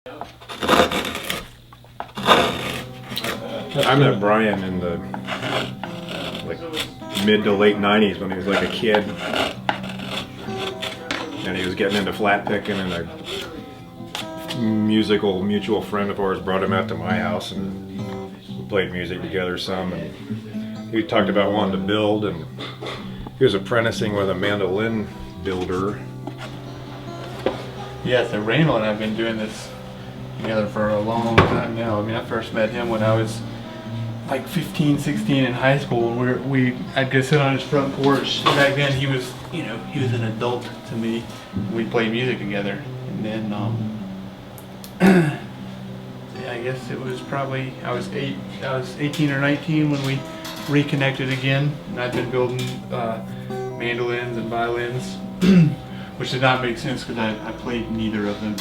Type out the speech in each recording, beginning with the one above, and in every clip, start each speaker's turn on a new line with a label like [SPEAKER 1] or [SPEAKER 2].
[SPEAKER 1] I met Brian in the mid to late 90s when he was like a kid, and he was getting into flat picking, and a musical mutual friend of ours brought him out to my house, and we played music together some, and he talked about wanting to build, and he was apprenticing with a mandolin builder.
[SPEAKER 2] Yeah, so Randall and I have been doing this together for a long time now. I mean, I first met him when I was like 15, 16 in high school, and I'd go sit on his front porch. Back then, he was an adult to me. We played music together, and then yeah, I guess it was probably I was 18 or 19 when we reconnected again, and I'd been building mandolins and violins, which did not make sense because I played neither of them.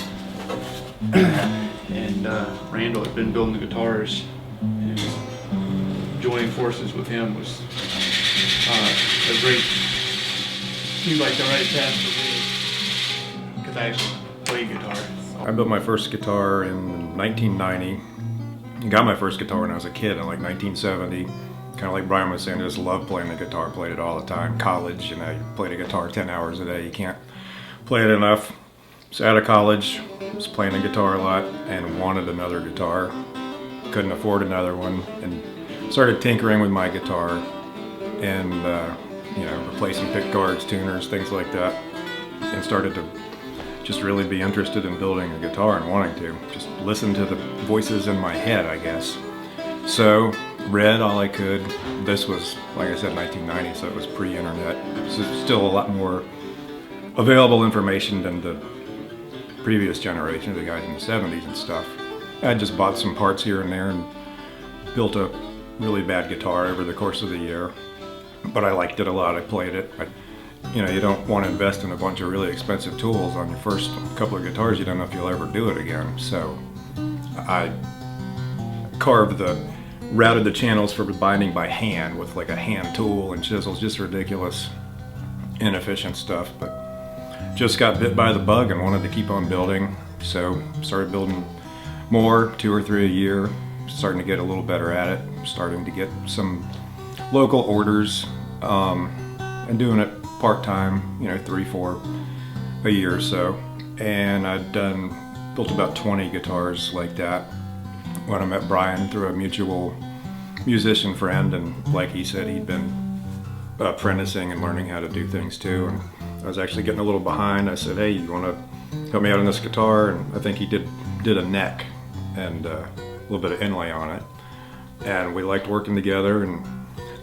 [SPEAKER 2] And Randall had been building the guitars, and joining forces with him was seemed like the right path for me, because I play guitar. So.
[SPEAKER 1] I built my first guitar in 1990. I got my first guitar when I was a kid in like 1970. Kind of like Brian was saying, I just loved playing the guitar, played it all the time. College, you played a guitar 10 hours a day. You can't play it enough. So out of college, was playing the guitar a lot and wanted another guitar. Couldn't afford another one, and started tinkering with my guitar and replacing pick guards, tuners, things like that, and started to just really be interested in building a guitar and wanting to just listen to the voices in my head, I guess. So read all I could. This was, like I said, 1990, so it was pre-internet. So still a lot more available information than the previous generation, the guys in the 70s and stuff. I just bought some parts here and there and built a really bad guitar over the course of the year, but I liked it a lot. I played it. You don't want to invest in a bunch of really expensive tools on your first couple of guitars. You don't know if you'll ever do it again. So I routed the channels for binding by hand with like a hand tool and chisels, just ridiculous, inefficient stuff, but just got bit by the bug and wanted to keep on building. So started building more, 2 or 3 a year, starting to get a little better at it, starting to get some local orders, and doing it part-time, 3, 4 a year or so. And I'd built about 20 guitars like that when I met Brian through a mutual musician friend, and like he said, he'd been apprenticing and learning how to do things too, and I was actually getting a little behind. I said, hey, you want to help me out on this guitar? And I think he did a neck and a little bit of inlay on it, and we liked working together. And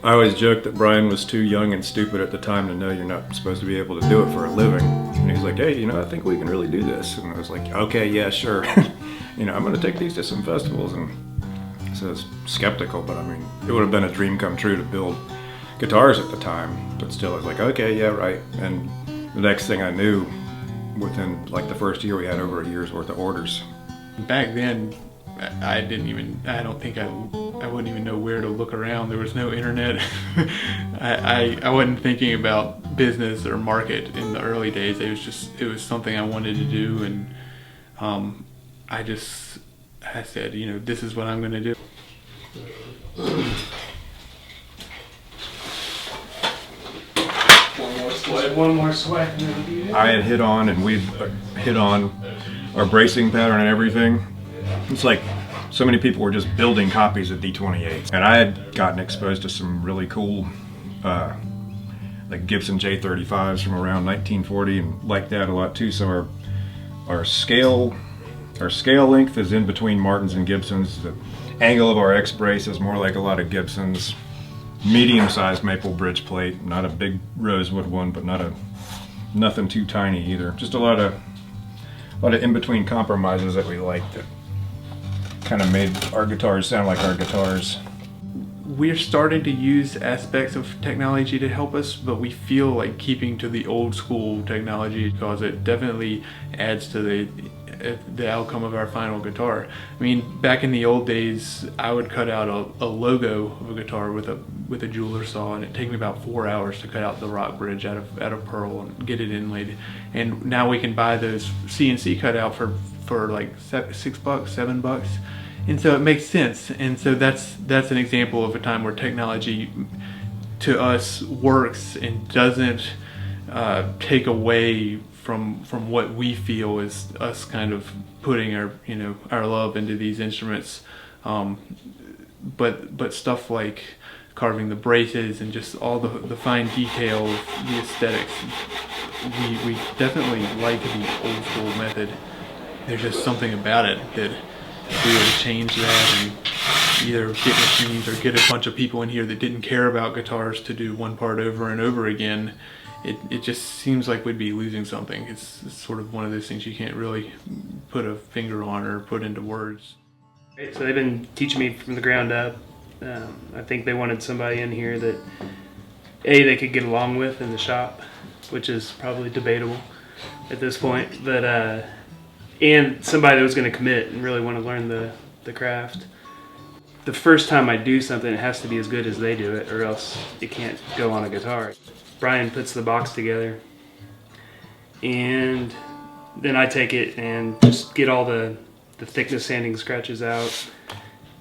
[SPEAKER 1] I always joked that Brian was too young and stupid at the time to know you're not supposed to be able to do it for a living. And he's like, hey, I think we can really do this. And I was like, okay, yeah, sure. I'm going to take these to some festivals. And so I was skeptical, but I mean, it would have been a dream come true to build guitars at the time. But still, I was like, okay, yeah, right. And the next thing I knew, within like the first year, we had over a year's worth of orders.
[SPEAKER 2] Back then, I wouldn't even know where to look around. There was no internet. I wasn't thinking about business or market in the early days. It was something I wanted to do, and I said, this is what I'm going to do. One more sweat.
[SPEAKER 1] I had hit on, and we'd hit on our bracing pattern and everything. It's like so many people were just building copies of D28s, and I had gotten exposed to some really cool like Gibson J35s from around 1940 and liked that a lot too. So our scale length is in between Martins and Gibsons. The angle of our X brace is more like a lot of Gibsons. Medium-sized maple bridge plate, not a big rosewood one, but nothing too tiny either. Just a lot of in-between compromises that we liked that kind of made our guitars sound like our guitars.
[SPEAKER 2] We're starting to use aspects of technology to help us, but we feel like keeping to the old school technology because it definitely adds to the outcome of our final guitar. I mean, back in the old days, I would cut out a logo of a guitar with a jeweler saw, and it'd take me about 4 hours to cut out the Rockbridge out of pearl and get it inlaid. And now we can buy those CNC cutout for for like $6, $7, and so it makes sense. And so that's an example of a time where technology to us works and doesn't take away from what we feel is us kind of putting our love into these instruments. But stuff like carving the braces and just all the fine detail of the aesthetics, we definitely like the old school method. There's just something about it that if we were to change that and either get machines or get a bunch of people in here that didn't care about guitars to do one part over and over again, it just seems like we'd be losing something. It's sort of one of those things you can't really put a finger on or put into words.
[SPEAKER 3] So they've been teaching me from the ground up. I think they wanted somebody in here that they could get along with in the shop, which is probably debatable at this point, but and somebody that was going to commit and really want to learn the craft. The first time I do something, it has to be as good as they do it, or else it can't go on a guitar. Brian puts the box together, and then I take it and just get all the thickness sanding scratches out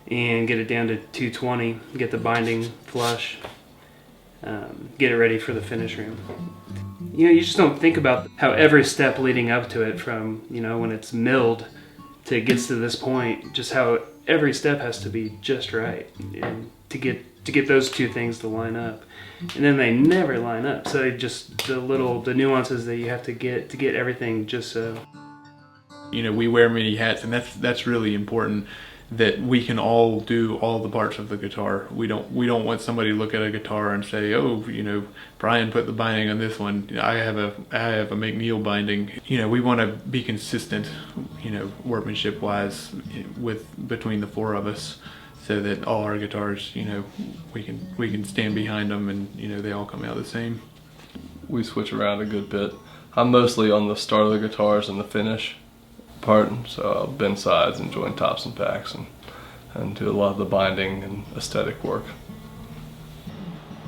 [SPEAKER 3] and get it down to 220, get the binding flush, get it ready for the finish room. You just don't think about how every step leading up to it, from when it's milled to it gets to this point, just how every step has to be just right, and to get those two things to line up, and then they never line up. So just the nuances that you have to get everything just so.
[SPEAKER 2] We wear many hats, and that's really important, that we can all do all the parts of the guitar. We don't want somebody to look at a guitar and say, oh, Brian put the binding on this one, I have a McNeil binding. We want to be consistent, workmanship wise between the four of us, so that all our guitars, we can stand behind them, and they all come out the same.
[SPEAKER 4] We switch around a good bit. I'm mostly on the start of the guitars and the finish part, so I'll bend sides and join tops and backs and do a lot of the binding and aesthetic work.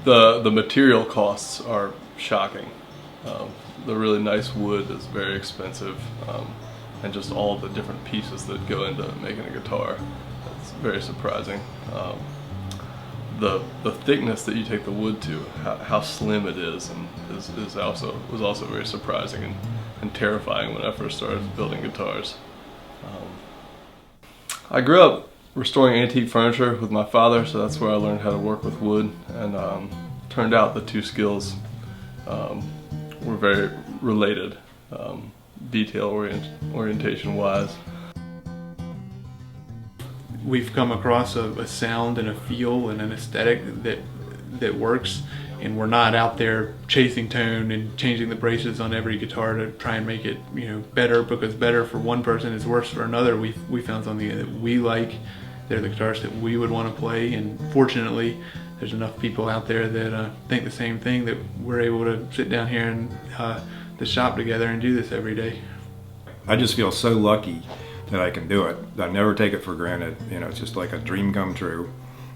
[SPEAKER 4] The material costs are shocking. The really nice wood is very expensive, and just all the different pieces that go into making a guitar, it's very surprising. The thickness that you take the wood to, how slim it is, and was also very surprising and terrifying when I first started building guitars. I grew up restoring antique furniture with my father, so that's where I learned how to work with wood, and turned out the two skills were very related, detail orientation wise.
[SPEAKER 2] We've come across a sound and a feel and an aesthetic that works, and we're not out there chasing tone and changing the braces on every guitar to try and make it better, because better for one person is worse for another. We found something that we like. They're the guitars that we would want to play, and fortunately there's enough people out there that think the same thing, that we're able to sit down here in the shop together and do this every day.
[SPEAKER 1] I just feel so lucky that I can do it. I never take it for granted. It's just like a dream come true.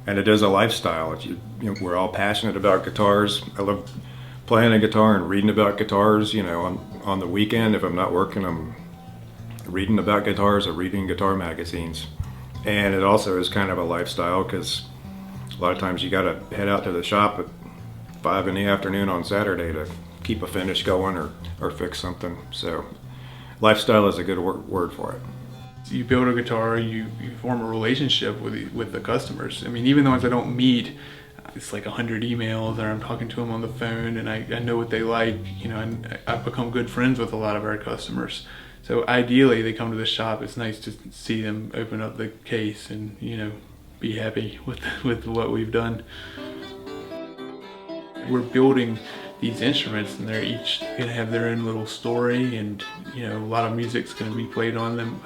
[SPEAKER 1] And it is a lifestyle. We're all passionate about guitars. I love playing a guitar and reading about guitars. On the weekend, if I'm not working, I'm reading about guitars or reading guitar magazines. And it also is kind of a lifestyle, because a lot of times you got to head out to the shop at 5 in the afternoon on Saturday to keep a finish going or fix something. So lifestyle is a good word for it.
[SPEAKER 2] You build a guitar, you form a relationship with the customers. I mean, even the ones I don't meet, it's like 100 emails, or I'm talking to them on the phone, and I know what they like. And I've become good friends with a lot of our customers. So ideally, they come to the shop. It's nice to see them open up the case and be happy with what we've done. We're building these instruments, and they're each going to have their own little story, and a lot of music's going to be played on them.